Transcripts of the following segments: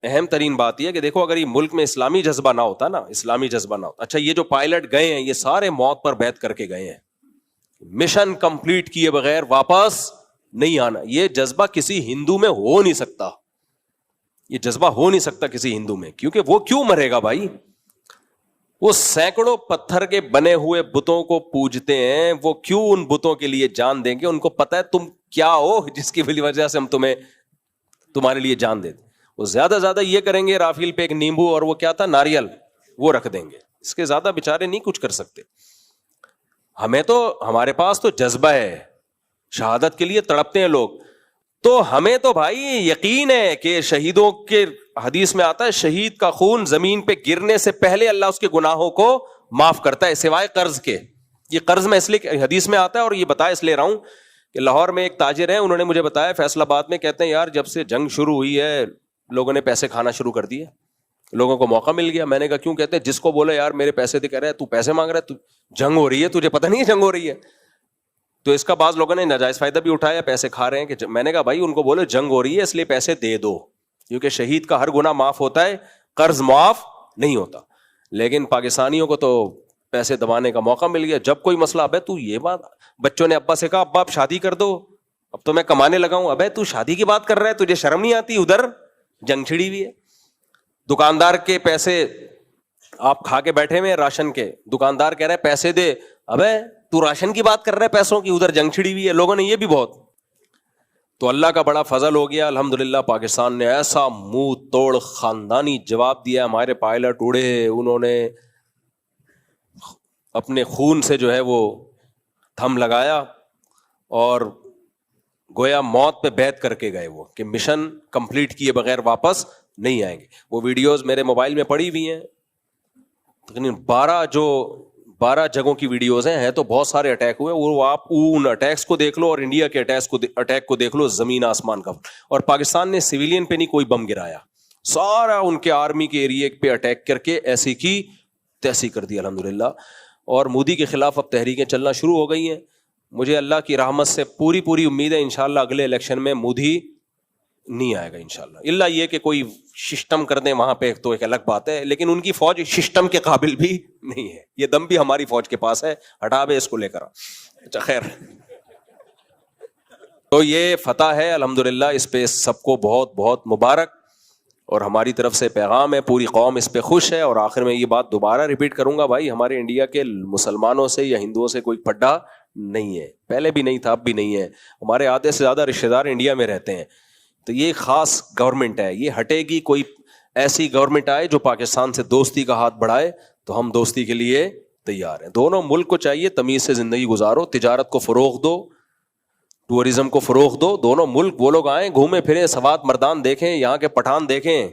اہم ترین بات یہ کہ دیکھو اگر یہ ملک میں اسلامی جذبہ نہ ہوتا نا، اسلامی جذبہ نہ ہوتا، اچھا یہ جو پائلٹ گئے ہیں یہ سارے موت پر بیعت کر کے گئے ہیں، مشن کمپلیٹ کیے بغیر واپس نہیں آنا، یہ جذبہ کسی ہندو میں ہو نہیں سکتا، یہ جذبہ ہو نہیں سکتا کسی ہندو میں، کیونکہ وہ کیوں مرے گا بھائی؟ وہ سینکڑوں پتھر کے بنے ہوئے بتوں کو پوجتے ہیں، وہ کیوں ان بتوں کے لیے جان دیں گے؟ ان کو پتا ہے تم کیا ہو جس کی وجہ سے ہم تمہارے لیے جان دیتے۔ وہ زیادہ زیادہ یہ کریں گے، رافیل پہ ایک نیمبو اور وہ کیا تھا، ناریل، وہ رکھ دیں گے، اس کے زیادہ بیچارے نہیں کچھ کر سکتے۔ ہمیں تو، ہمارے پاس تو جذبہ ہے، شہادت کے لیے تڑپتے ہیں لوگ، تو ہمیں تو بھائی یقین ہے کہ شہیدوں کے، حدیث میں آتا ہے شہید کا خون زمین پہ گرنے سے پہلے اللہ اس کے گناہوں کو معاف کرتا ہے سوائے قرض کے۔ یہ قرض میں اس لیے حدیث میں آتا ہے اور یہ بتایا اس لیے رہا ہوں کہ لاہور میں ایک تاجر ہیں، انہوں نے مجھے بتایا فیصل آباد میں، کہتے ہیں یار جب سے جنگ شروع ہوئی ہے لوگوں نے پیسے کھانا شروع کر دیے، لوگوں کو موقع مل گیا۔ میں نے کہا کیوں؟ کہتے ہیں جس کو بولے یار میرے پیسے دے، کہہ رہا ہے تو پیسے مانگ رہا ہے، تو جنگ ہو رہی ہے تجھے پتہ نہیں ہے جنگ ہو رہی ہے؟ تو اس کا بعض لوگوں نے ناجائز فائدہ بھی اٹھایا، پیسے کھا رہے ہیں کہ میں نے کہا بھائی ان کو بولو جنگ ہو رہی ہے اس لیے پیسے دے دو، کیونکہ شہید کا ہر گناہ معاف ہوتا ہے، قرض معاف نہیں ہوتا۔ لیکن پاکستانیوں کو تو پیسے دبانے کا موقع مل گیا، جب کوئی مسئلہ، ابے تو یہ بات، بچوں نے ابا سے کہا ابا آپ شادی کر دو، اب تو میں کمانے لگا ہوں، ابے تو شادی کی بات کر رہا ہے، تجھے شرم نہیں آتی؟ ادھر جنگ چھڑی ہوئی ہے۔ دکاندار کے پیسے آپ کھا کے بیٹھے ہوئے راشن کے، دکاندار کہہ رہے ہیں پیسے دے، ابے تو راشن کی بات کر رہے پیسوں کی، ادھر جنگ چھڑی ہوئی ہے۔ لوگوں نے یہ بھی بہت، تو اللہ کا بڑا فضل ہو گیا الحمدللہ، پاکستان نے ایسا منہ توڑ خاندانی جواب دیا، ہمارے پائلٹ اڑے، انہوں نے اپنے خون سے جو ہے وہ تھم لگایا اور گویا موت پہ بیعت کر کے گئے، وہ کہ مشن کمپلیٹ کیے بغیر واپس نہیں آئیں گے۔ وہ ویڈیوز میرے موبائل میں پڑی ہوئی ہیں، تقریباً 12 جگہوں کی ویڈیوز ہیں تو بہت سارے اٹیک ہوئے، وہ آپ ان اٹیکس کو دیکھ لو اور انڈیا کے اٹیک کو دیکھ لو، زمین آسمان کا۔ اور پاکستان نے سویلین پہ نہیں کوئی بم گرایا، سارا ان کے آرمی کے ایریے پہ اٹیک کر کے ایسی کی تیسی کر دی الحمدللہ۔ اور مودی کے خلاف اب تحریکیں چلنا شروع ہو گئی ہیں، مجھے اللہ کی رحمت سے پوری امید ہے انشاءاللہ اگلے الیکشن میں مودی نہیں آئے گا انشاءاللہ، الا یہ کہ کوئی سسٹم کر دیں وہاں پہ تو ایک الگ بات ہے، لیکن ان کی فوج سسٹم کے قابل بھی نہیں ہے، یہ دم بھی ہماری فوج کے پاس ہے، ہٹا بے اس کو لے کر۔ اچھا خیر، تو یہ فتح ہے الحمدللہ، اس پہ سب کو بہت بہت مبارک، اور ہماری طرف سے پیغام ہے، پوری قوم اس پہ خوش ہے۔ اور آخر میں یہ بات دوبارہ ریپیٹ کروں گا، بھائی ہمارے انڈیا کے مسلمانوں سے یا ہندوؤں سے کوئی پڈا نہیں ہے، پہلے بھی نہیں تھا اب بھی نہیں ہے، ہمارے آدھے سے زیادہ رشتہ دار انڈیا میں رہتے ہیں، تو یہ خاص گورنمنٹ ہے، یہ ہٹے گی، کوئی ایسی گورنمنٹ آئے جو پاکستان سے دوستی کا ہاتھ بڑھائے تو ہم دوستی کے لیے تیار ہیں۔ دونوں ملک کو چاہیے تمیز سے زندگی گزارو، تجارت کو فروغ دو، ٹورزم کو فروغ دو، دونوں ملک وہ لوگ آئیں گھومیں پھریں، سوات مردان دیکھیں، یہاں کے پٹھان دیکھیں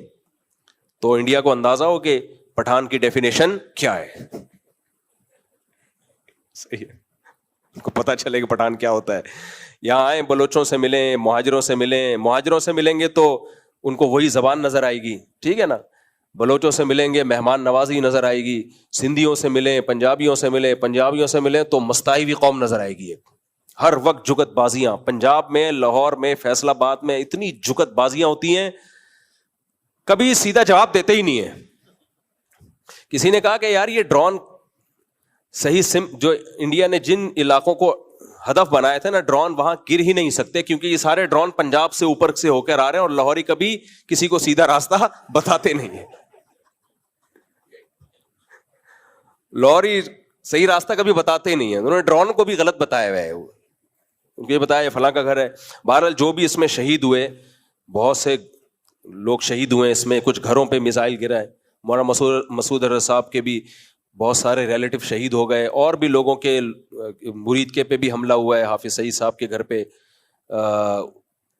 تو انڈیا کو اندازہ ہو کہ پٹھان کی ڈیفینیشن کیا ہے، صحیح ہے، ان کو پتہ چلے کہ پٹھان کیا ہوتا ہے۔ یہاں آئیں بلوچوں سے ملیں، مہاجروں سے ملیں، مہاجروں سے ملیں گے تو ان کو وہی زبان نظر آئے گی، ٹھیک ہے نا، بلوچوں سے ملیں گے مہمان نوازی نظر آئے گی، سندھیوں سے ملیں، پنجابیوں سے ملیں، پنجابیوں سے ملیں تو مستائی ہوئی قوم نظر آئے گی۔ ہر وقت جگت بازیاں، پنجاب میں، لاہور میں، فیصل آباد میں اتنی جگت بازیاں ہوتی ہیں، کبھی سیدھا جواب دیتے ہی نہیں ہیں۔ کسی نے کہا کہ یار یہ ڈرون صحیح جو انڈیا نے جن علاقوں کو ہدف بنائے تھے نا ڈرون، وہاں گر ہی نہیں سکتے کیونکہ یہ سارے ڈرون پنجاب سے اوپر سے ہو کر آ رہے ہیں، اور لاہوری کبھی کسی کو سیدھا راستہ بتاتے نہیں ہیں، لاہوری صحیح راستہ کبھی بتاتے نہیں ہیں، انہوں نے ڈرون کو بھی غلط بتایا ہوا ہے، ان کو یہ بتایا فلاں کا گھر ہے۔ بہرحال جو بھی اس میں شہید ہوئے، بہت سے لوگ شہید ہوئے اس میں، کچھ گھروں پہ میزائل گرا ہے، مولانا مسعود اظہر صاحب کے بھی بہت سارے ریلیٹو شہید ہو گئے، اور بھی لوگوں کے مرید کے پہ بھی حملہ ہوا ہے، حافظ سعید صاحب کے گھر پہ،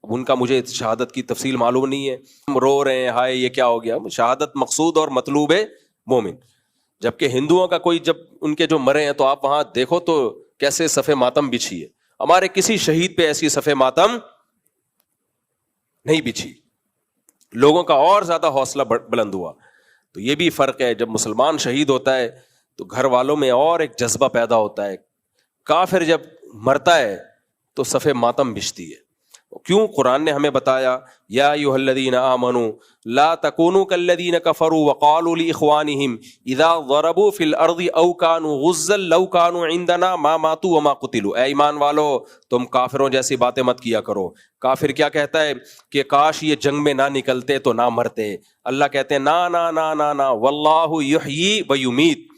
ان کا مجھے شہادت کی تفصیل معلوم نہیں ہے، ہم رو رہے ہیں ہائے یہ کیا ہو گیا۔ شہادت مقصود اور مطلوب ہے مومن، جبکہ ہندوؤں کا کوئی جب ان کے جو مرے ہیں تو آپ وہاں دیکھو تو کیسے صف ماتم بچھی ہے، ہمارے کسی شہید پہ ایسی صف ماتم نہیں بچھی، لوگوں کا اور زیادہ حوصلہ بلند ہوا۔ تو یہ بھی فرق ہے، جب مسلمان شہید ہوتا ہے تو گھر والوں میں اور ایک جذبہ پیدا ہوتا ہے، کافر جب مرتا ہے تو صف ماتم بچھتی ہے۔ کیوں؟ قرآن نے ہمیں بتایا یا ایھا الذین آمنوا لا تکونوا کالذین کفروا وقالوا لاخوانہم اذا ضربوا فی الارض او کانوا غزا لو کانوا عندنا ما ماتوا وما قتلوا، اے ایمان والو تم کافروں جیسی باتیں مت کیا کرو۔ کافر کیا کہتا ہے کہ کاش یہ جنگ میں نہ نکلتے تو نہ مرتے۔ اللہ کہتے ہیں نا نا نا نا نا، واللہ یحیی و یمیت،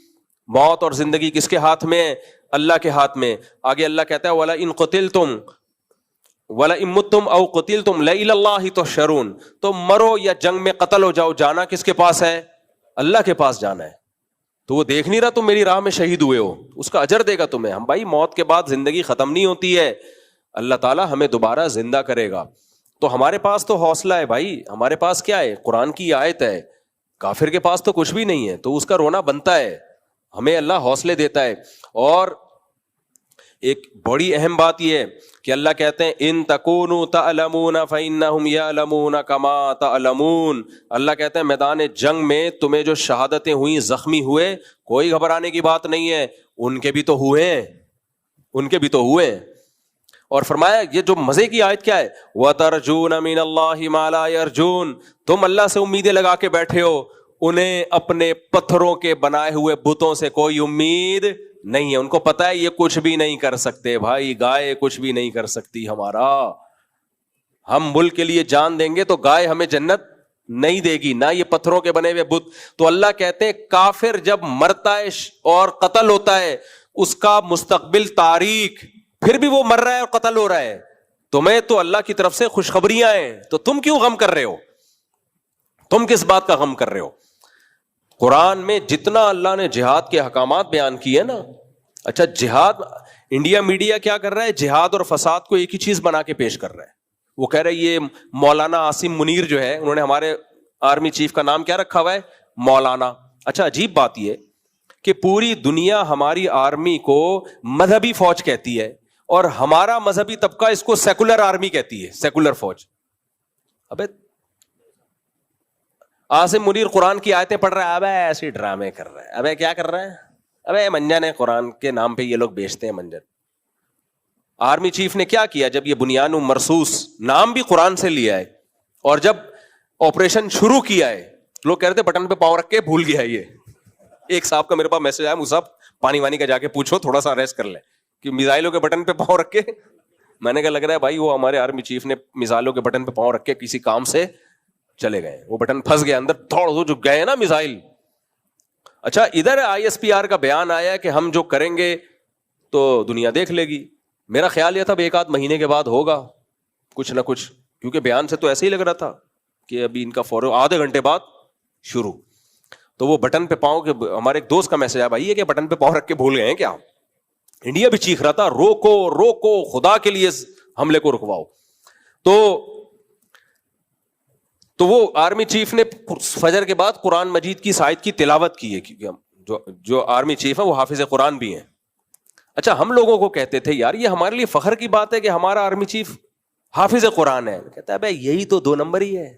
موت اور زندگی کس کے ہاتھ میں؟ اللہ کے ہاتھ میں۔ آگے اللہ کہتا ہے وَلَئِن قُتِلْتُمْ وَلَئِن مُتُّمْ أَوْ قُتِلْتُمْ لَإِلَى اللَّهِ تُحْشَرُونَ، تم مرو یا جنگ میں قتل ہو جاؤ، جانا کس کے پاس ہے؟ اللہ کے پاس جانا ہے۔ تو وہ دیکھ نہیں رہا تم میری راہ میں شہید ہوئے ہو، اس کا اجر دے گا تمہیں۔ ہم بھائی موت کے بعد زندگی ختم نہیں ہوتی ہے، اللہ تعالیٰ ہمیں دوبارہ زندہ کرے گا۔ تو ہمارے پاس تو حوصلہ ہے بھائی، ہمارے پاس کیا ہے؟ قرآن کی آیت ہے۔ کافر کے پاس تو کچھ بھی نہیں ہے، تو اس کا رونا بنتا ہے، ہمیں اللہ حوصلے دیتا ہے۔ اور ایک بڑی اہم بات یہ ہے کہ اللہ کہتے ہیں ان تکونوا تعلمون فانہم یعلمون کما تعلمون، اللہ کہتے ہیں میدان جنگ میں تمہیں جو شہادتیں ہوئیں، زخمی ہوئے، کوئی گھبرانے کی بات نہیں ہے، ان کے بھی تو ہوئے ہیں، ان کے بھی تو ہوئے ہیں۔ اور فرمایا یہ جو مزے کی آیت کیا ہے وَتَرْجُونَ مِنَ اللَّهِ مَا لَا يَرْجُونَ، تم اللہ سے امیدیں لگا کے بیٹھے ہو، انہیں اپنے پتھروں کے بنائے ہوئے بتوں سے کوئی امید نہیں ہے، ان کو پتا ہے یہ کچھ بھی نہیں کر سکتے۔ بھائی گائے کچھ بھی نہیں کر سکتی ہمارا، ہم ملک کے لیے جان دیں گے تو گائے ہمیں جنت نہیں دے گی، نہ یہ پتھروں کے بنے ہوئے بت۔ تو اللہ کہتے ہیں کافر جب مرتا ہے اور قتل ہوتا ہے، اس کا مستقبل تاریک، پھر بھی وہ مر رہا ہے اور قتل ہو رہا ہے، تمہیں تو اللہ کی طرف سے خوشخبریاں ہیں، تو تم کیوں غم کر رہے ہو؟ تم کس بات کا غم کر رہے ہو؟ قرآن میں جتنا اللہ نے جہاد کے احکامات بیان کیے نا، اچھا جہاد، انڈیا میڈیا کیا کر رہا ہے؟ جہاد اور فساد کو ایک ہی چیز بنا کے پیش کر رہا ہے۔ وہ کہہ رہے یہ مولانا عاصم منیر جو ہے، انہوں نے ہمارے آرمی چیف کا نام کیا رکھا ہوا ہے؟ مولانا۔ اچھا عجیب بات یہ کہ پوری دنیا ہماری آرمی کو مذہبی فوج کہتی ہے، اور ہمارا مذہبی طبقہ اس کو سیکولر آرمی کہتی ہے، سیکولر فوج۔ ابے عاصم منیر قرآن کی آیتیں پڑھ رہا ہے، ابے ایسے ڈرامے کر رہا ہے، ابے کیا کر رہا ہے؟ ابے منجن ہے، قرآن کے نام پہ یہ لوگ بیچتے ہیں منجن۔ آرمی چیف نے کیا کیا؟ جب یہ بنیان مرصوص نام بھی قرآن سے لیا ہے، اور جب آپریشن شروع کیا ہے، لوگ کہہ رہے تھے بٹن پہ پاؤں رکھ کے بھول گیا یہ۔ ایک صاحب کا میرے پاس میسج آیا، مصعب پانی وانی کا جا کے پوچھو، تھوڑا سا ریسٹ کر لیں کہ میزائلوں کے بٹن پہ پاؤں رکھ کے۔ میں نے کہا لگ رہا ہے بھائی وہ ہمارے آرمی چیف نے میزائلوں کے بٹن پہ پاؤں رکھ کے کسی کام سے چلے گئے، وہ بٹن پھنس گیا اندر، دوڑ جو گئے نا میزائل۔ اچھا ادھر ISPR کا بیان آیا کہ ہم جو کریں گے تو دنیا دیکھ لے گی۔ میرا خیال یہ تھا ایک آدھ مہینے کے بعد ہوگا کچھ نہ کچھ، کیونکہ بیان سے تو ایسے ہی لگ رہا تھا کہ ابھی ان کا فوراً آدھے گھنٹے بعد شروع۔ تو وہ بٹن پہ پاؤں کے، ہمارے ایک دوست کا میسج آیا بھائی یہ کہ بٹن پہ پاؤں رکھ کے بھول گئے ہیں کیا؟ انڈیا بھی چیخ رہا تھا روکو روکو، خدا کے لیے حملے کو رکواؤ۔ تو وہ آرمی چیف نے فجر کے بعد قرآن مجید کی آیت کی تلاوت کی ہے، کیونکہ جو آرمی چیف ہے وہ حافظ قرآن بھی ہیں۔ اچھا ہم لوگوں کو کہتے تھے یار یہ ہمارے لیے فخر کی بات ہے کہ ہمارا آرمی چیف حافظ قرآن ہے، کہتا ہے بھائی یہی تو 2 نمبر ہی ہے،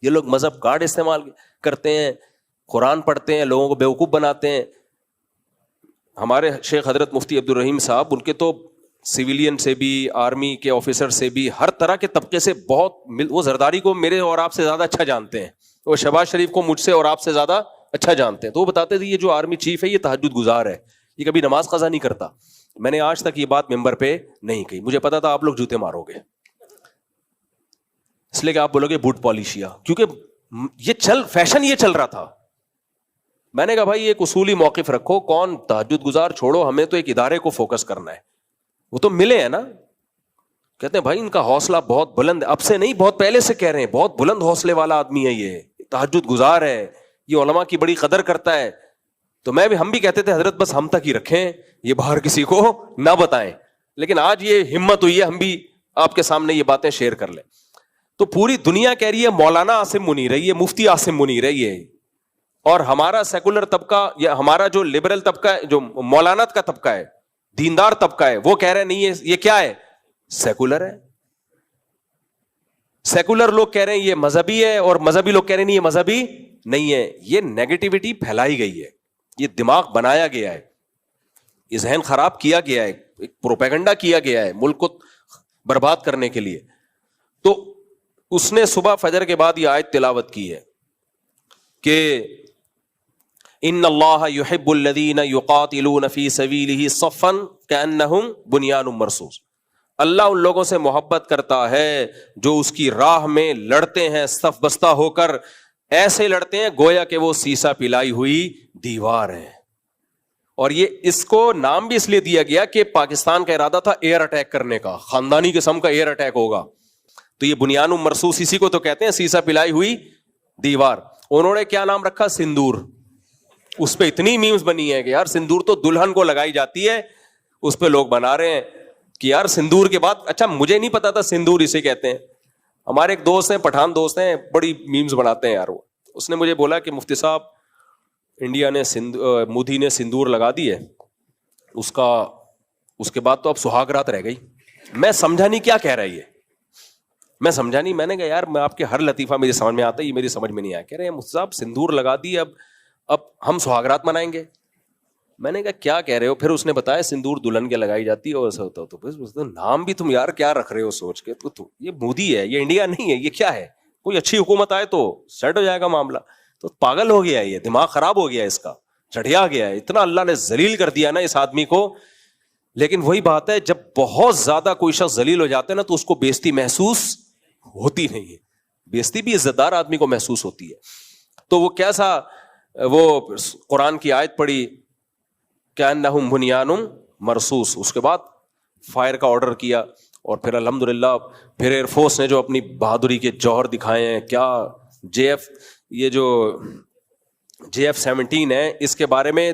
یہ لوگ مذہب کارڈ استعمال کرتے ہیں، قرآن پڑھتے ہیں، لوگوں کو بیوقوف بناتے ہیں۔ ہمارے شیخ حضرت مفتی عبدالرحیم صاحب، ان کے تو سویلین سے بھی، آرمی کے آفیسر سے بھی، ہر طرح کے طبقے سے بہت، وہ زرداری کو میرے اور آپ سے زیادہ اچھا جانتے ہیں، وہ شہباز شریف کو مجھ سے اور آپ سے زیادہ اچھا جانتے ہیں۔ تو وہ بتاتے تھے یہ جو آرمی چیف ہے یہ تہجد گزار ہے، یہ کبھی نماز قضا نہیں کرتا۔ میں نے آج تک یہ بات ممبر پہ نہیں کہی، مجھے پتا تھا آپ لوگ جوتے مارو گے، اس لیے کہ آپ بولو گے بوٹ پالشیا، کیونکہ یہ فیشن یہ چل رہا تھا۔ میں نے کہا بھائی ایک اصولی موقف رکھو، کون تہجد گزار چھوڑو، ہمیں تو ایک ادارے کو فوکس کرنا ہے۔ وہ تو ملے ہیں نا، کہتے ہیں بھائی ان کا حوصلہ بہت بلند ہے، اب سے نہیں بہت پہلے سے کہہ رہے ہیں، بہت بلند حوصلے والا آدمی ہے، یہ تہجد گزار ہے، یہ علماء کی بڑی قدر کرتا ہے۔ تو ہم بھی کہتے تھے حضرت بس ہم تک ہی رکھیں، یہ باہر کسی کو نہ بتائیں، لیکن آج یہ ہمت ہوئی ہے ہم بھی آپ کے سامنے یہ باتیں شیئر کر لیں۔ تو پوری دنیا کہہ رہی ہے مولانا عاصم منیر ہے، یہ مفتی عاصم منیر ہے یہ، اور ہمارا سیکولر طبقہ یا ہمارا جو لبرل طبقہ ہے، جو مولانت کا طبقہ ہے، دیندار طبقہ ہے، وہ کہہ رہے نہیں ہے یہ کیا ہے؟ سیکولر ہے۔ سیکولر لوگ کہہ رہے ہیں یہ مذہبی ہے، اور مذہبی لوگ کہہ رہے ہیں یہ مذہبی نہیں ہے۔ یہ نیگیٹیوٹی پھیلائی گئی ہے، یہ دماغ بنایا گیا ہے، یہ ذہن خراب کیا گیا ہے، ایک پروپیگنڈا کیا گیا ہے ملک کو برباد کرنے کے لیے۔ تو اس نے صبح فجر کے بعد یہ آیت تلاوت کی ہے کہ ان اللہ یحب الذین یقاتلون فی سبیلہ صفا کأنہم بنیان مرصوص. اللہ ان لوگوں سے محبت کرتا ہے جو اس کی راہ میں لڑتے ہیں صف بستہ ہو کر, ایسے لڑتے ہیں گویا کہ وہ سیسا پلائی ہوئی دیوار ہے. اور یہ اس کو نام بھی اس لیے دیا گیا کہ پاکستان کا ارادہ تھا ایئر اٹیک کرنے کا, خاندانی قسم کا ایئر اٹیک ہوگا, تو یہ بنیان مرصوص اسی کو تو کہتے ہیں, سیسا پلائی ہوئی دیوار. انہوں نے کیا نام رکھا؟ سندور. اس پہ اتنی میمز بنی ہے کہ یار سندور تو دلہن کو لگائی جاتی ہے, اس پہ لوگ بنا رہے ہیں کہ یار سندور کے بعد, اچھا مجھے نہیں پتا تھا سندور اسے کہتے ہیں. ہمارے ایک دوست ہیں, پٹھان دوست ہیں, بڑی میمز بناتے ہیں یار وہ. اس نے مجھے بولا کہ مفتی صاحب انڈیا نے مودی نے سندور لگا دی ہے, اس کے بعد تو اب سہاگ رات رہ گئی. میں سمجھا نہیں کیا کہہ رہا ہے یہ, میں سمجھا نہیں. میں نے کہا یار میں آپ کے ہر لطیفہ میری سمجھ میں آتا ہے, یہ میری سمجھ میں نہیں آیا. کہہ رہے ہیں مفتی صاحب سندور لگا دی, اب ہم سہاگ رات منائیں گے. میں نے کہا کیا کہہ رہے ہو؟ پھر اس نے بتایا سندور دلہن کے لگائی جاتی ہے اور ایسا ہوتا. تو نام بھی تم یار کیا رکھ رہے ہو سوچ کے, تو یہ مودی ہے, یہ انڈیا نہیں ہے, یہ کیا ہے؟ کوئی اچھی حکومت آئے تو سیٹ ہو جائے گا معاملہ. تو پاگل ہو گیا, یہ دماغ خراب ہو گیا, اس کا چڑھیا گیا ہے. اتنا اللہ نے ذلیل کر دیا نا اس آدمی کو. لیکن وہی بات ہے, جب بہت زیادہ کوئی شخص ذلیل ہو جاتا ہے نا تو اس کو بےزتی محسوس ہوتی نہیں ہے. بےزتی بھی عزت دار آدمی کو محسوس ہوتی ہے. تو وہ کیسا, وہ قرآن کی آیت پڑھی کأنہم بنیان مرصوص, اس کے بعد فائر کا آرڈر کیا. اور پھر الحمدللہ پھر ایئر فورس نے جو اپنی بہادری کے جوہر دکھائے ہیں, کیا یہ جو JF-17 ہے, اس کے بارے میں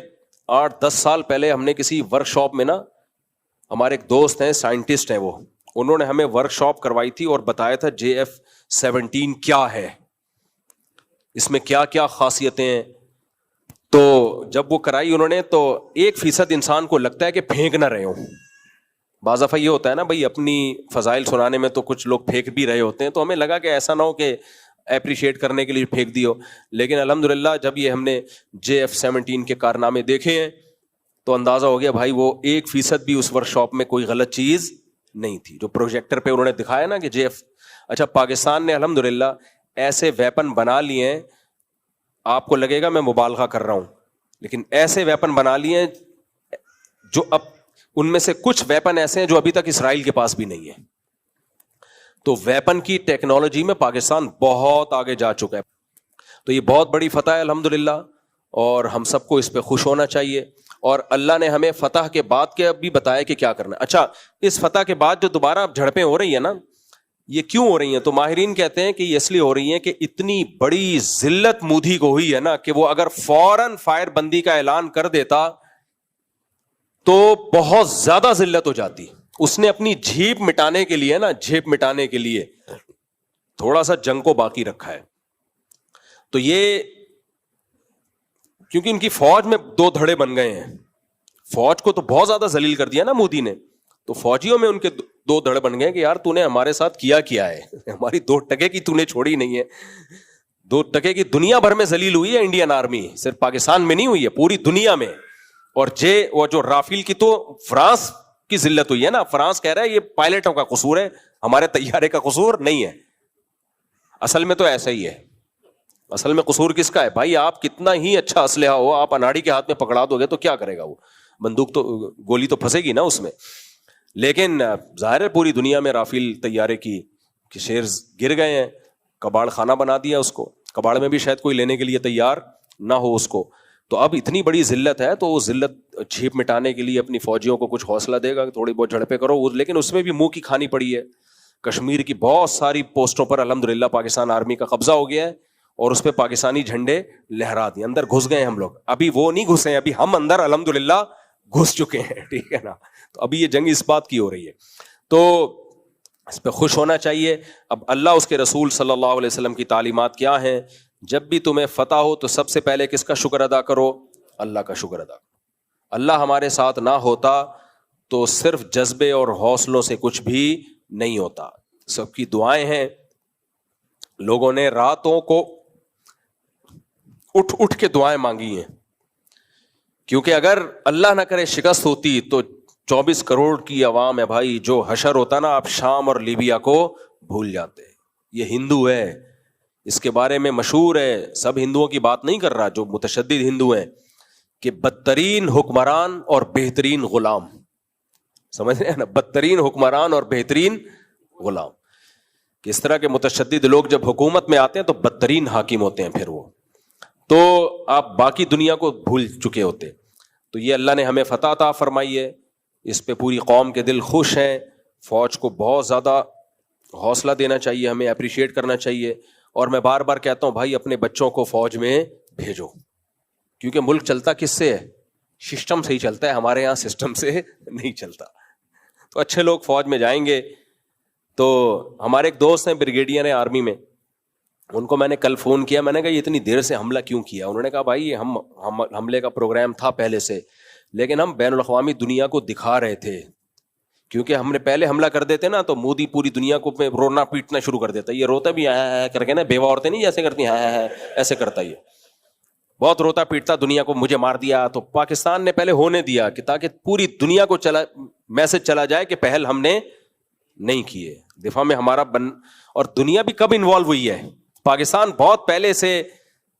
8-10 سال پہلے ہم نے کسی ورک شاپ میں نا, ہمارے ایک دوست ہیں سائنٹسٹ ہیں, وہ انہوں نے ہمیں ورک شاپ کروائی تھی اور بتایا تھا JF-17 کیا ہے, اس میں کیا کیا خاصیتیں ہیں. تو جب وہ کرائی انہوں نے تو 1% انسان کو لگتا ہے کہ پھینک نہ رہے ہوں. بعض دفعہ یہ ہوتا ہے نا بھائی, اپنی فضائل سنانے میں تو کچھ لوگ پھینک بھی رہے ہوتے ہیں, تو ہمیں لگا کہ ایسا نہ ہو کہ اپریشیٹ کرنے کے لیے پھینک دی ہو. لیکن الحمدللہ جب یہ ہم نے JF-17 کے کارنامے دیکھے ہیں تو اندازہ ہو گیا بھائی وہ 1% بھی اس ورک شاپ میں کوئی غلط چیز نہیں تھی. جو پروجیکٹر پہ انہوں نے دکھایا نا کہ اچھا پاکستان نے الحمدللہ ایسے ویپن بنا لیے ہیں, آپ کو لگے گا میں مبالغہ کر رہا ہوں, لیکن ایسے ویپن بنا لیے ہیں جو اب ان میں سے کچھ ویپن ایسے ہیں جو ابھی تک اسرائیل کے پاس بھی نہیں ہے. تو ویپن کی ٹیکنالوجی میں پاکستان بہت آگے جا چکا ہے. تو یہ بہت بڑی فتح ہے الحمدللہ, اور ہم سب کو اس پہ خوش ہونا چاہیے. اور اللہ نے ہمیں فتح کے بعد کے اب بھی بتایا کہ کیا کرنا ہے. اچھا اس فتح کے بعد جو دوبارہ جھڑپیں ہو رہی ہیں نا, یہ کیوں ہو رہی ہیں؟ تو ماہرین کہتے ہیں کہ یہ اس لیے ہو رہی ہیں کہ اتنی بڑی ذلت مودی کو ہوئی ہے نا کہ وہ اگر فوراً فائر بندی کا اعلان کر دیتا تو بہت زیادہ ذلت ہو جاتی. اس نے اپنی جھیپ مٹانے کے لیے نا, جھیپ مٹانے کے لیے تھوڑا سا جنگ کو باقی رکھا ہے. تو یہ کیونکہ ان کی فوج میں 2 دھڑے بن گئے ہیں, فوج کو تو بہت زیادہ ذلیل کر دیا نا مودی نے, تو فوجیوں میں ان کے 2 دھڑے بن گئے کہ یار تو نے ہمارے ساتھ کیا ہے, ہماری 2 ٹکے کی تو نے چھوڑی نہیں ہے. 2 ٹکے کی دنیا بھر میں ذلیل ہوئی ہے انڈین آرمی, صرف پاکستان میں نہیں ہوئی ہے, پوری دنیا میں. اور وہ جو رافیل کی تو فرانس کی ذلت ہوئی ہے نا, فرانس کہہ رہا ہے یہ پائلٹوں کا قصور ہے, ہمارے طیارے کا قصور نہیں ہے. اصل میں تو ایسا ہی ہے. اصل میں قصور کس کا ہے بھائی؟ آپ کتنا ہی اچھا اسلحہ ہو, آپ اناڑی کے ہاتھ میں پکڑا دو گے تو کیا کرے گا وہ بندوق, تو گولی تو پھنسے گی نا اس میں. لیکن ظاہر ہے پوری دنیا میں رافیل طیارے کی شیر گر گئے ہیں, کباڑ خانہ بنا دیا اس کو, کباڑ میں بھی شاید کوئی لینے کے لیے تیار نہ ہو اس کو. تو اب اتنی بڑی ذلت ہے تو وہ ذلت جھیپ مٹانے کے لیے اپنی فوجیوں کو کچھ حوصلہ دے گا, تھوڑی بہت جھڑپیں کرو. لیکن اس میں بھی منہ کی کھانی پڑی ہے. کشمیر کی بہت ساری پوسٹوں پر الحمدللہ پاکستان آرمی کا قبضہ ہو گیا ہے اور اس پہ پاکستانی جھنڈے لہرا دیے. اندر گھس گئے ہم لوگ, ابھی وہ نہیں گھسے ہیں, ابھی ہم اندر الحمدللہ گھس چکے ہیں, ٹھیک ہے نا. تو ابھی یہ جنگ اس بات کی ہو رہی ہے, تو اس پہ خوش ہونا چاہیے. اب اللہ اس کے رسول صلی اللہ علیہ وسلم کی تعلیمات کیا ہیں؟ جب بھی تمہیں فتح ہو تو سب سے پہلے کس کا شکر ادا کرو؟ اللہ کا شکر ادا کرو. اللہ ہمارے ساتھ نہ ہوتا تو صرف جذبے اور حوصلوں سے کچھ بھی نہیں ہوتا. سب کی دعائیں ہیں, لوگوں نے راتوں کو اٹھ کے دعائیں مانگی ہیں, کیونکہ اگر اللہ نہ کرے شکست ہوتی تو 24 کروڑ کی عوام ہے بھائی, جو حشر ہوتا نا آپ شام اور لیبیا کو بھول جاتے ہیں. یہ ہندو ہے, اس کے بارے میں مشہور ہے, سب ہندوؤں کی بات نہیں کر رہا, جو متشدد ہندو ہیں, کہ بدترین حکمران اور بہترین غلام. سمجھ رہے ہیں نا, بدترین حکمران اور بہترین غلام. کہ اس طرح کے متشدد لوگ جب حکومت میں آتے ہیں تو بدترین حاکم ہوتے ہیں پھر وہ, تو آپ باقی دنیا کو بھول چکے ہوتے. تو یہ اللہ نے ہمیں فتح عطا فرمائی ہے, اس پہ پوری قوم کے دل خوش ہیں. فوج کو بہت زیادہ حوصلہ دینا چاہیے, ہمیں اپریشیٹ کرنا چاہیے. اور میں بار بار کہتا ہوں بھائی اپنے بچوں کو فوج میں بھیجو, کیونکہ ملک چلتا کس سے ہے؟ سسٹم سے ہی چلتا ہے. ہمارے یہاں سسٹم سے نہیں چلتا. تو اچھے لوگ فوج میں جائیں گے. تو ہمارے ایک دوست ہیں بریگیڈیئر ہیں آرمی میں, ان کو میں نے کل فون کیا, میں نے کہا یہ اتنی دیر سے حملہ کیوں کیا؟ انہوں نے کہا بھائی ہم حملے کا پروگرام تھا پہلے سے, لیکن ہم بین الاقوامی دنیا کو دکھا رہے تھے, کیونکہ ہم نے پہلے حملہ کر دیتے نا تو مودی پوری دنیا کو رونا پیٹنا شروع کر دیتا. یہ روتا بھی ہے کر کے نا, بیوہ عورتیں نہیں جیسے کرتی ہیں ایسے کرتا, یہ بہت روتا پیٹتا دنیا کو, مجھے مار دیا. تو پاکستان نے پہلے ہونے دیا کہ تاکہ پوری دنیا کو میسج چلا جائے کہ پہل ہم نے نہیں کیے, دفاع میں ہمارا اور دنیا بھی کب انوالو ہوئی ہے؟ پاکستان بہت پہلے سے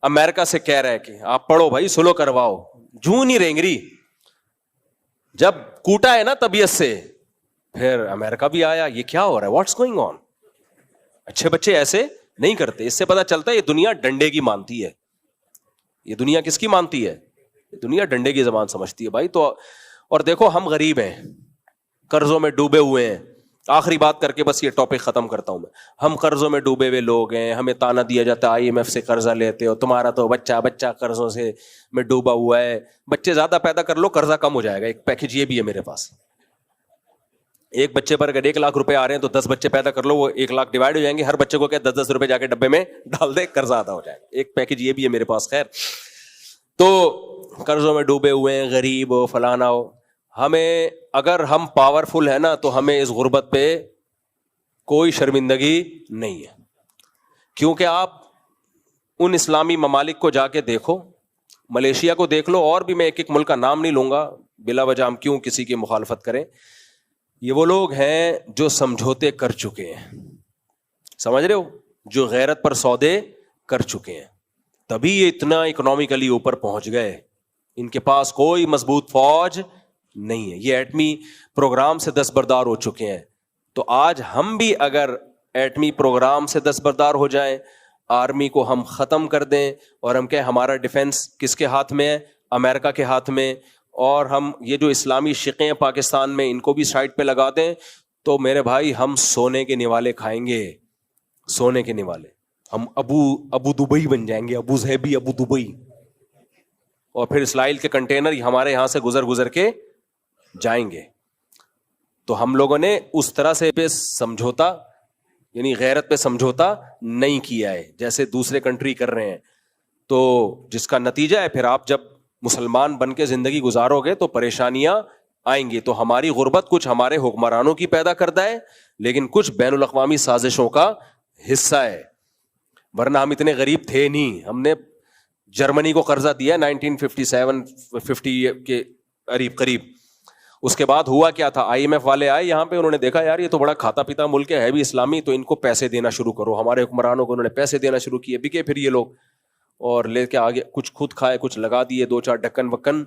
امریکہ سے کہہ رہا ہے کہ آپ پڑھو بھائی, سلو کرواؤ. جوں نہیں رینگری, جب کوٹا ہے نا طبیعت سے, پھر امریکہ بھی آیا. یہ کیا ہو رہا ہے؟ What's going on? اچھے بچے ایسے نہیں کرتے. اس سے پتا چلتا ہے یہ دنیا ڈنڈے کی مانتی ہے. یہ دنیا کس کی مانتی ہے؟ یہ دنیا ڈنڈے کی زبان سمجھتی ہے بھائی. تو اور دیکھو ہم غریب ہیں, قرضوں میں ڈوبے ہوئے ہیں. آخری بات کر کے بس یہ ٹاپک ختم کرتا ہوں میں. ہم قرضوں میں ڈوبے ہوئے لوگ ہیں, ہمیں تانا دیا جاتا ہے IMF سے قرضہ لیتے ہو, تمہارا تو بچہ قرضوں سے میں ڈوبا ہوا ہے. بچے زیادہ پیدا کر لو, قرضہ کم ہو جائے گا. ایک پیکج یہ بھی ہے میرے پاس, ایک بچے پر اگر 1 لاکھ روپے آ رہے ہیں تو 10 بچے پیدا کر لو, وہ 1 لاکھ ڈیوائڈ ہو جائیں گے. ہر بچے کو کیا 10-10 روپے جا کے ڈبے میں ڈال دے, قرضہ ادا ہو جائے گا. ایک پیکج یہ بھی ہے میرے پاس. خیر, تو قرضوں میں ڈوبے ہوئے ہیں, غریب ہو فلانا ہو, ہمیں اگر ہم پاورفل ہے نا تو ہمیں اس غربت پہ کوئی شرمندگی نہیں ہے. کیونکہ آپ ان اسلامی ممالک کو جا کے دیکھو, ملیشیا کو دیکھ لو, اور بھی میں ایک ملک کا نام نہیں لوں گا بلا وجہ, ہم کیوں کسی کی مخالفت کریں. یہ وہ لوگ ہیں جو سمجھوتے کر چکے ہیں, سمجھ رہے ہو, جو غیرت پر سودے کر چکے ہیں, تبھی یہ اتنا اکنامکلی اوپر پہنچ گئے. ان کے پاس کوئی مضبوط فوج نہیں ہے, یہ ایٹمی پروگرام سے دستبردار ہو چکے ہیں. تو آج ہم بھی اگر ایٹمی پروگرام سے دستبردار ہو جائیں, آرمی کو ہم ختم کر دیں, اور ہم کہیں ہمارا ڈیفنس کس کے ہاتھ میں ہے؟ امریکہ کے ہاتھ میں, اور ہم یہ جو اسلامی شقیں پاکستان میں ان کو بھی سائڈ پہ لگا دیں, تو میرے بھائی ہم سونے کے نوالے کھائیں گے, سونے کے نوالے. ہم ابو دبئی بن جائیں گے, ابو ظہبی ابو دبئی, اور پھر اسرائیل کے کنٹینر ہمارے یہاں سے گزر کے جائیں گے. تو ہم لوگوں نے اس طرح سے پہ سمجھوتا, یعنی غیرت پہ سمجھوتا نہیں کیا ہے جیسے دوسرے کنٹری کر رہے ہیں. تو جس کا نتیجہ ہے پھر آپ جب مسلمان بن کے زندگی گزارو گے تو پریشانیاں آئیں گی. تو ہماری غربت کچھ ہمارے حکمرانوں کی پیدا کردہ ہے, لیکن کچھ بین الاقوامی سازشوں کا حصہ ہے, ورنہ ہم اتنے غریب تھے نہیں. ہم نے جرمنی کو قرضہ دیا 1957-50 کے قریب. اس کے بعد ہوا کیا تھا, IMF والے آئے یہاں پہ, انہوں نے دیکھا یار یہ تو بڑا کھاتا پیتا ملک ہے بھی اسلامی, تو ان کو پیسے دینا شروع کرو. ہمارے حکمرانوں کو انہوں نے پیسے دینا شروع کیے, بکے پھر یہ لوگ, اور لے کے آگے کچھ خود کھائے, کچھ لگا دیے. 2-4 ڈھکن وکن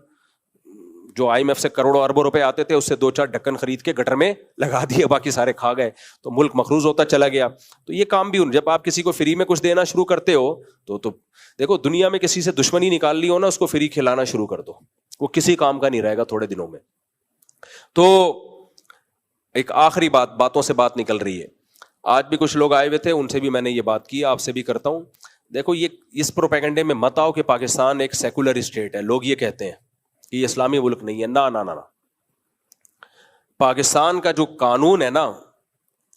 جو IMF سے کروڑوں اربوں روپے آتے تھے, اس سے 2-4 ڈھکن خرید کے گٹر میں لگا دیے, باقی سارے کھا گئے. تو ملک مقروض ہوتا چلا گیا. تو یہ کام بھی جب آپ کسی کو فری میں کچھ دینا شروع کرتے ہو تو دیکھو, دنیا میں کسی سے دشمنی نکال لی ہو نا, اس کو فری کھلانا شروع کر دو, وہ کسی کام کا نہیں رہے گا تھوڑے دنوں میں. تو ایک آخری باتوں سے بات نکل رہی ہے. آج بھی کچھ لوگ آئے ہوئے تھے, ان سے بھی میں نے یہ بات کی, آپ سے بھی کرتا ہوں. دیکھو یہ اس پروپیگنڈے میں مت آؤ کہ پاکستان ایک سیکولر اسٹیٹ ہے. لوگ یہ کہتے ہیں کہ یہ اسلامی ملک نہیں ہے. نہ, پاکستان کا جو قانون ہے نا,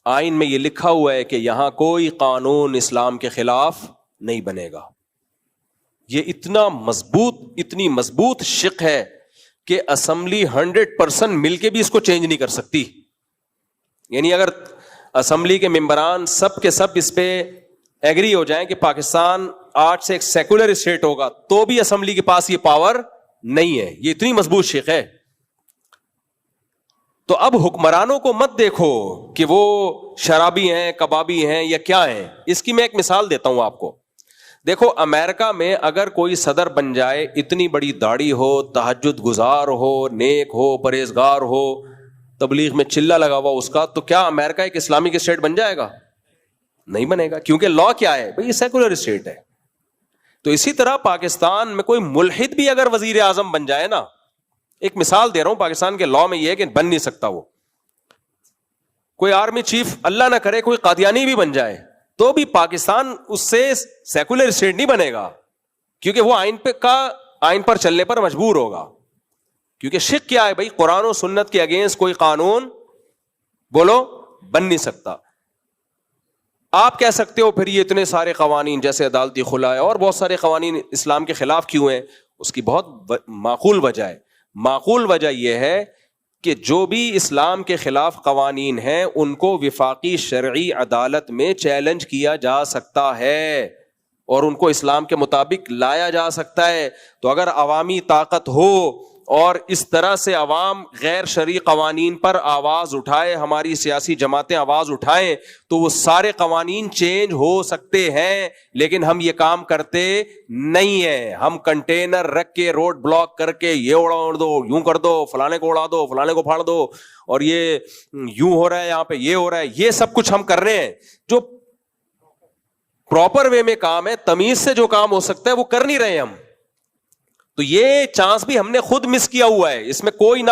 آئین میں یہ لکھا ہوا ہے کہ یہاں کوئی قانون اسلام کے خلاف نہیں بنے گا. یہ اتنی مضبوط شق ہے کہ اسمبلی 100% مل کے بھی اس کو چینج نہیں کر سکتی. یعنی اگر اسمبلی کے ممبران سب کے سب اس پہ ایگری ہو جائیں کہ پاکستان آج سے ایک سیکولر اسٹیٹ ہوگا, تو بھی اسمبلی کے پاس یہ پاور نہیں ہے. یہ اتنی مضبوط شق ہے. تو اب حکمرانوں کو مت دیکھو کہ وہ شرابی ہیں، کبابی ہیں یا کیا ہیں. اس کی میں ایک مثال دیتا ہوں آپ کو. دیکھو امریکہ میں اگر کوئی صدر بن جائے، اتنی بڑی داڑھی ہو، تہجد گزار ہو، نیک ہو، پرہیزگار ہو، تبلیغ میں چلہ لگا ہوا اس کا، تو کیا امریکہ ایک اسلامک اسٹیٹ بن جائے گا؟ نہیں بنے گا. کیونکہ لا کیا ہے بھئی، یہ سیکولر اسٹیٹ ہے. تو اسی طرح پاکستان میں کوئی ملحد بھی اگر وزیر اعظم بن جائے نا، ایک مثال دے رہا ہوں، پاکستان کے لا میں یہ ہے کہ بن نہیں سکتا وہ. کوئی آرمی چیف اللہ نہ کرے کوئی قادیانی بھی بن جائے تو بھی پاکستان اس سے سیکولر اسٹیٹ نہیں بنے گا، کیونکہ وہ آئین پر چلنے پر مجبور ہوگا. کیونکہ شک کیا ہے بھائی، قرآن و سنت کے اگینسٹ کوئی قانون بولو بن نہیں سکتا. آپ کہہ سکتے ہو پھر یہ اتنے سارے قوانین جیسے عدالتی خلا ہے اور بہت سارے قوانین اسلام کے خلاف کیوں ہیں؟ اس کی بہت معقول وجہ ہے. معقول وجہ یہ ہے کہ جو بھی اسلام کے خلاف قوانین ہیں ان کو وفاقی شرعی عدالت میں چیلنج کیا جا سکتا ہے اور ان کو اسلام کے مطابق لایا جا سکتا ہے. تو اگر عوامی طاقت ہو اور اس طرح سے عوام غیر شرعی قوانین پر آواز اٹھائے، ہماری سیاسی جماعتیں آواز اٹھائیں، تو وہ سارے قوانین چینج ہو سکتے ہیں. لیکن ہم یہ کام کرتے نہیں ہیں. ہم کنٹینر رکھ کے روڈ بلاک کر کے یہ اڑا دو، یوں کر دو، فلانے کو اڑا دو، فلانے کو پھاڑ دو، اور یہ یوں ہو رہا ہے، یہاں پہ یہ ہو رہا ہے، یہ سب کچھ ہم کر رہے ہیں. جو پراپر وے میں کام ہے، تمیز سے جو کام ہو سکتا ہے وہ کر نہیں رہے ہم. تو یہ چانس بھی ہم نے خود مس کیا ہوا ہے. اس میں کوئی نہ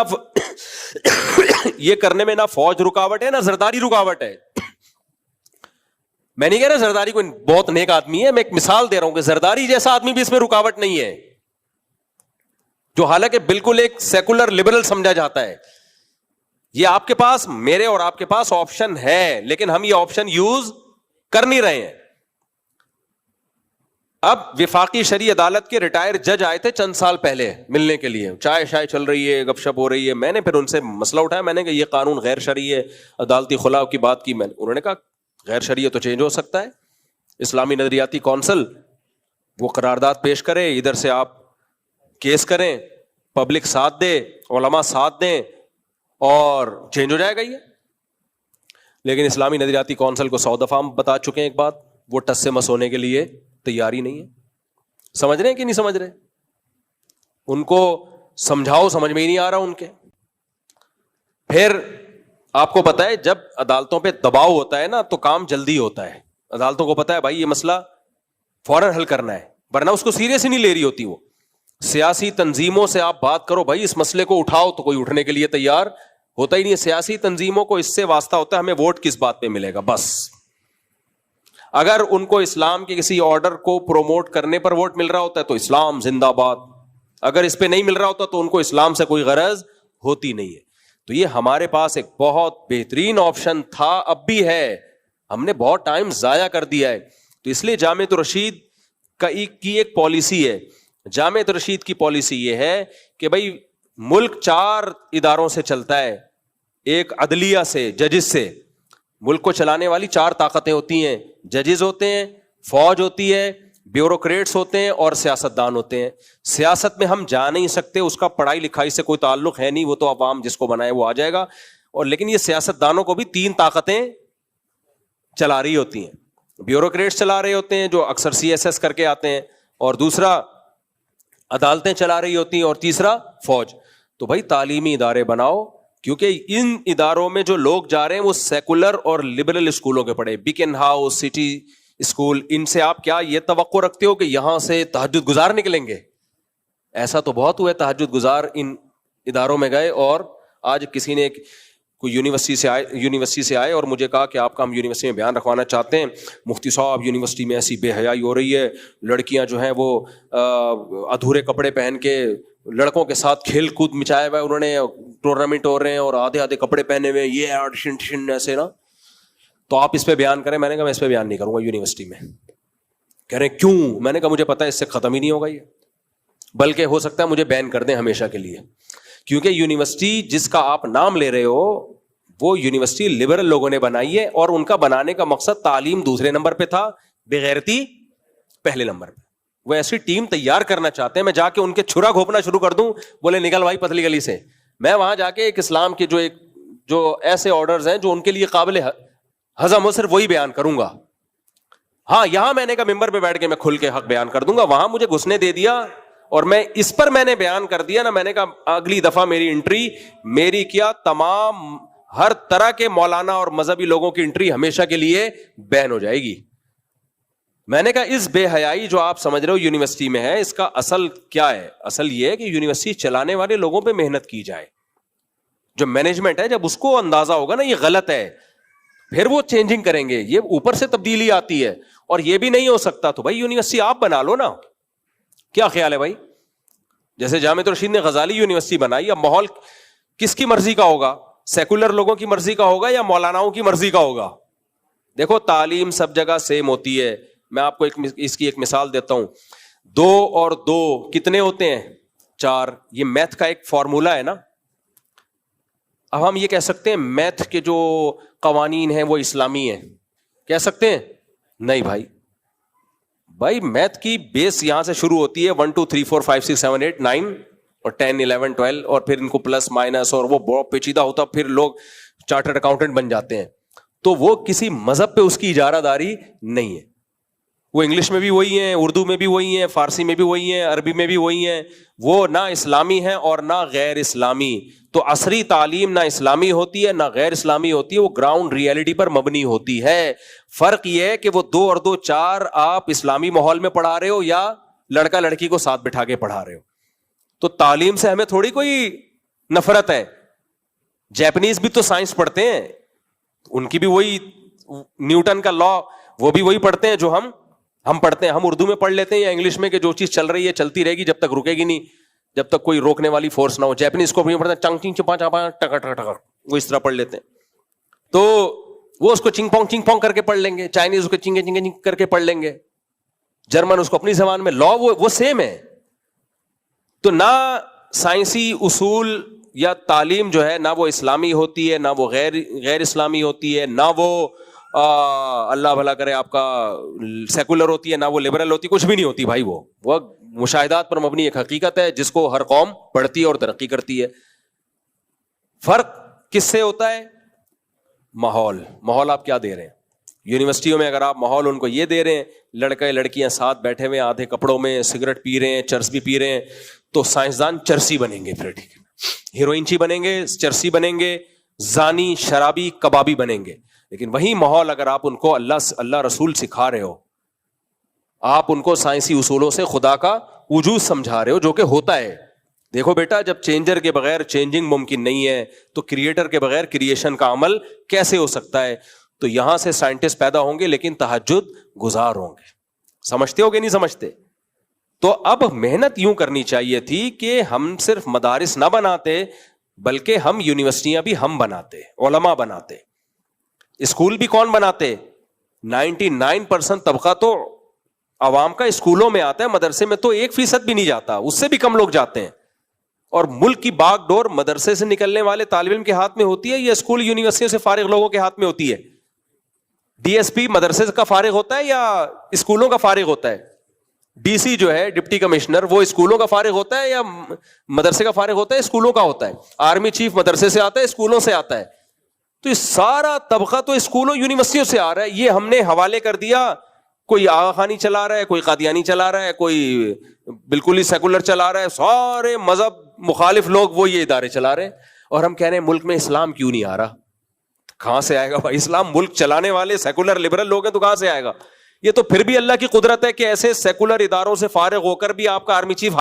یہ کرنے میں نہ فوج رکاوٹ ہے نہ زرداری رکاوٹ ہے. میں نہیں کہہ رہا زرداری کوئی بہت نیک آدمی ہے، میں ایک مثال دے رہا ہوں کہ زرداری جیسا آدمی بھی اس میں رکاوٹ نہیں ہے، جو حالانکہ بالکل ایک سیکولر لبرل سمجھا جاتا ہے. یہ آپ کے پاس، میرے اور آپ کے پاس آپشن ہے، لیکن ہم یہ آپشن یوز کر نہیں رہے ہیں. اب وفاقی شرعی عدالت کے ریٹائر جج آئے تھے چند سال پہلے ملنے کے لیے، چائے شائے چل رہی ہے، گپ شپ ہو رہی ہے. میں نے پھر ان سے مسئلہ اٹھایا، میں نے کہا یہ قانون غیر شرعی ہے، عدالتی خلا کی بات کی. انہوں نے کہا غیر شرعی ہے تو چینج ہو سکتا ہے. اسلامی نظریاتی کونسل وہ قرارداد پیش کرے، ادھر سے آپ کیس کریں، پبلک ساتھ دے، علماء ساتھ دیں اور چینج ہو جائے گا یہ. لیکن اسلامی نظریاتی کونسل کو 100 دفعہ ہم بتا چکے ہیں ایک بات، وہ ٹس سے مس ہونے کے لیے تیاری نہیں ہے. سمجھ رہے ہیں کہ نہیں سمجھ رہے؟ ان کو سمجھاؤ، سمجھ میں ہی نہیں آ رہا ان کے. پھر آپ کو پتا ہے جب عدالتوں پہ دباؤ ہوتا ہے نا تو کام جلدی ہوتا ہے. عدالتوں کو پتا ہے بھائی یہ مسئلہ فوراً حل کرنا ہے، ورنہ اس کو سیریس ہی نہیں لے رہی ہوتی. وہ سیاسی تنظیموں سے آپ بات کرو بھائی اس مسئلے کو اٹھاؤ تو کوئی اٹھنے کے لیے تیار ہوتا ہی نہیں ہے. سیاسی تنظیموں کو اس سے واسطہ ہوتا ہے ہمیں ووٹ کس بات پہ ملے گا بس. اگر ان کو اسلام کے کسی آرڈر کو پروموٹ کرنے پر ووٹ مل رہا ہوتا ہے تو اسلام زندہ باد، اگر اس پہ نہیں مل رہا ہوتا تو ان کو اسلام سے کوئی غرض ہوتی نہیں ہے. تو یہ ہمارے پاس ایک بہت بہترین آپشن تھا، اب بھی ہے، ہم نے بہت ٹائم ضائع کر دیا ہے. تو اس لیے جامعۃ الرشید کی ایک پالیسی ہے. جامعۃ الرشید کی پالیسی یہ ہے کہ بھائی ملک 4 اداروں سے چلتا ہے، ایک عدلیہ سے، ججز سے. ملک کو چلانے والی 4 طاقتیں ہوتی ہیں، ججز ہوتے ہیں، فوج ہوتی ہے، بیوروکریٹس ہوتے ہیں اور سیاستدان ہوتے ہیں. سیاست میں ہم جا نہیں سکتے، اس کا پڑھائی لکھائی سے کوئی تعلق ہے نہیں، وہ تو عوام جس کو بنائے وہ آ جائے گا. اور لیکن یہ سیاستدانوں کو بھی 3 طاقتیں چلا رہی ہوتی ہیں. بیوروکریٹس چلا رہے ہوتے ہیں جو اکثر CSS کر کے آتے ہیں، اور دوسرا عدالتیں چلا رہی ہوتی ہیں، اور تیسرا فوج. تو بھائی تعلیمی ادارے بناؤ، کیونکہ ان اداروں میں جو لوگ جا رہے ہیں وہ سیکولر اور لبرل اسکولوں کے پڑھے، بیکن ہاؤس، سٹی اسکول. ان سے آپ کیا یہ توقع رکھتے ہو کہ یہاں سے تہجد گزار نکلیں گے؟ ایسا تو بہت ہوا ہے تہجد گزار ان اداروں میں گئے. اور آج کسی نے کوئی یونیورسٹی سے آئے اور مجھے کہا کہ آپ کا ہم یونیورسٹی میں بیان رکھوانا چاہتے ہیں. مفتی صاحب یونیورسٹی میں ایسی بے حیائی ہو رہی ہے، لڑکیاں جو ہیں وہ ادھورے کپڑے پہن کے لڑکوں کے ساتھ کھیل کود مچایا ہوا ہے، انہوں نے ٹورنامنٹ ہو رہے ہیں اور آدھے کپڑے پہنے ہوئے، یہ ایسے نا، تو آپ اس پہ بیان کریں. میں نے کہا میں اس پہ بیان نہیں کروں گا یونیورسٹی میں. کہہ رہے کیوں؟ میں نے کہا مجھے پتا ہے اس سے ختم ہی نہیں ہوگا یہ، بلکہ ہو سکتا ہے مجھے بین کر دیں ہمیشہ کے لیے. کیونکہ یونیورسٹی جس کا آپ نام لے رہے ہو وہ یونیورسٹی لبرل لوگوں نے بنائی ہے، اور ان کا بنانے کا مقصد تعلیم دوسرے نمبر پہ تھا، بغیرتی پہلے نمبر پہ. وہ ایسی ٹیم تیار کرنا چاہتے ہیں، میں جا کے ان کے چھرا گھونپنا شروع کر دوں، بولے نکل بھائی پتلی گلی سے. میں وہاں جا کے ایک اسلام کے جو ایک جو ایسے آرڈرز ہیں جو ان کے لیے قابل ہضم ہو صرف وہی بیان کروں گا. ہاں یہاں میں نے کہا ممبر پہ بیٹھ کے میں کھل کے حق بیان کر دوں گا, وہاں مجھے گھسنے دے دیا اور میں اس پر میں نے بیان کر دیا نا, میں نے کہا اگلی دفعہ میری انٹری, میری کیا تمام ہر طرح کے مولانا اور مذہبی لوگوں کی انٹری ہمیشہ کے لیے بین ہو جائے گی. میں نے کہا اس بے حیائی جو آپ سمجھ رہے ہو یونیورسٹی میں ہے, اس کا اصل کیا ہے؟ اصل یہ ہے کہ یونیورسٹی چلانے والے لوگوں پہ محنت کی جائے. جو مینجمنٹ ہے جب اس کو اندازہ ہوگا نا یہ غلط ہے, پھر وہ چینجنگ کریں گے. یہ اوپر سے تبدیلی آتی ہے اور یہ بھی نہیں ہو سکتا تو بھائی یونیورسٹی آپ بنا لو نا. کیا خیال ہے بھائی؟ جیسے جامعۃ الرشید نے غزالی یونیورسٹی بنائی, اب ماحول کس کی مرضی کا ہوگا؟ سیکولر لوگوں کی مرضی کا ہوگا یا مولاناؤں کی مرضی کا ہوگا؟ دیکھو تعلیم سب جگہ سیم ہوتی ہے. میں آپ کو اس کی ایک مثال دیتا ہوں. 2 اور 2 کتنے ہوتے ہیں؟ 4. یہ میتھ کا ایک فارمولا ہے نا. اب ہم یہ کہہ سکتے ہیں میتھ کے جو قوانین ہیں وہ اسلامی ہیں, کہہ سکتے ہیں؟ نہیں بھائی میتھ کی بیس یہاں سے شروع ہوتی ہے 1 2 3 4 5 6 7 8 9 اور 10 11 12 اور پھر ان کو پلس مائنس اور وہ بہت پیچیدہ ہوتا, پھر لوگ چارٹرڈ اکاؤنٹنٹ بن جاتے ہیں. تو وہ کسی مذہب پہ اس کی اجارہ داری نہیں ہے. وہ انگلش میں بھی وہی ہیں, اردو میں بھی وہی ہیں, فارسی میں بھی وہی ہیں, عربی میں بھی وہی ہیں. وہ نہ اسلامی ہیں اور نہ غیر اسلامی. تو عصری تعلیم نہ اسلامی ہوتی ہے نہ غیر اسلامی ہوتی ہے, وہ گراؤنڈ ریئلٹی پر مبنی ہوتی ہے. فرق یہ ہے کہ وہ 2 اور 2 4 آپ اسلامی ماحول میں پڑھا رہے ہو یا لڑکا لڑکی کو ساتھ بٹھا کے پڑھا رہے ہو. تو تعلیم سے ہمیں تھوڑی کوئی نفرت ہے. جیپنیز بھی تو سائنس پڑھتے ہیں, ان کی بھی وہی نیوٹن کا لا وہ بھی وہی پڑھتے ہیں جو ہم پڑھتے ہیں. ہم اردو میں پڑھ لیتے ہیں یا انگلش میں کہ جو چیز چل رہی ہے چلتی رہے گی جب تک رکے گی نہیں, جب تک کوئی روکنے والی فورس نہ ہو. جیپنیز کو بھی پڑھتے ہیں چنگ چنگ چپا چپا ٹکا ٹکا ٹکا, وہ اس طرح پڑھ لیتے ہیں. تو وہ اس کو چنگ پونگ کر کے پڑھ لیں گے. چائنیز اس کو چنگے چنگے چنگ کر کے پڑھ لیں گے. جرمن اس کو اپنی زبان میں. لا وہ سیم ہے. تو نہ سائنسی اصول یا تعلیم جو ہے نہ وہ اسلامی ہوتی ہے نہ وہ غیر اسلامی ہوتی ہے, نہ وہ اللہ بھلا کرے آپ کا سیکولر ہوتی ہے, نہ وہ لبرل ہوتی ہے, کچھ بھی نہیں ہوتی بھائی. وہ مشاہدات پر مبنی ایک حقیقت ہے جس کو ہر قوم پڑھتی ہے اور ترقی کرتی ہے. فرق کس سے ہوتا ہے؟ ماحول آپ کیا دے رہے ہیں. یونیورسٹیوں میں اگر آپ ماحول ان کو یہ دے رہے ہیں, لڑکے لڑکیاں ساتھ بیٹھے ہوئے آدھے کپڑوں میں, سگریٹ پی رہے ہیں, چرس بھی پی رہے ہیں, تو سائنسدان چرسی بنیں گے, پھر ٹھیک ہے, ہیروئنچی بنیں گے, چرسی بنیں گے, زانی شرابی کبابی بنیں گے. لیکن وہی ماحول اگر آپ ان کو اللہ رسول سکھا رہے ہو, آپ ان کو سائنسی اصولوں سے خدا کا وجود سمجھا رہے ہو جو کہ ہوتا ہے. دیکھو بیٹا, جب چینجر کے بغیر چینجنگ ممکن نہیں ہے تو کریٹر کے بغیر کریشن کا عمل کیسے ہو سکتا ہے؟ تو یہاں سے سائنٹسٹ پیدا ہوں گے لیکن تہجد گزار ہوں گے. سمجھتے ہو کہ نہیں سمجھتے؟ تو اب محنت یوں کرنی چاہیے تھی کہ ہم صرف مدارس نہ بناتے بلکہ ہم یونیورسٹیاں بھی ہم بناتے, علماء بناتے. اسکول بھی کون بناتے؟ 99% طبقہ تو عوام کا اسکولوں میں آتا ہے, مدرسے میں تو 1% بھی نہیں جاتا, اس سے بھی کم لوگ جاتے ہیں. اور ملک کی باغ ڈور مدرسے سے نکلنے والے طالب علم کے ہاتھ میں ہوتی ہے یا اسکول یونیورسٹیوں سے فارغ لوگوں کے ہاتھ میں ہوتی ہے؟ ڈی ایس پی مدرسے کا فارغ ہوتا ہے یا اسکولوں کا فارغ ہوتا ہے؟ ڈی سی جو ہے ڈپٹی کمشنر وہ اسکولوں کا فارغ ہوتا ہے یا مدرسے کا فارغ ہوتا ہے؟ اسکولوں کا ہوتا ہے. آرمی چیف مدرسے سے آتا ہے, اسکولوں سے آتا ہے. تو یہ سارا طبقہ تو اسکولوں یونیورسٹیوں سے آ رہا ہے. یہ ہم نے حوالے کر دیا, کوئی آغا خانی چلا رہا ہے, کوئی قادیانی چلا رہا ہے, کوئی بالکل ہی سیکولر چلا رہا ہے, سارے مذہب مخالف لوگ وہ یہ ادارے چلا رہے ہیں. اور ہم کہہ رہے ہیں ملک میں اسلام کیوں نہیں آ رہا؟ کہاں سے آئے گا بھائی اسلام؟ ملک چلانے والے سیکولر لبرل لوگ ہیں تو کہاں سے آئے گا؟ یہ تو پھر بھی اللہ کی قدرت ہے کہ ایسے سیکولر اداروں سے فارغ ہو کر بھی آپ کا آرمی چیف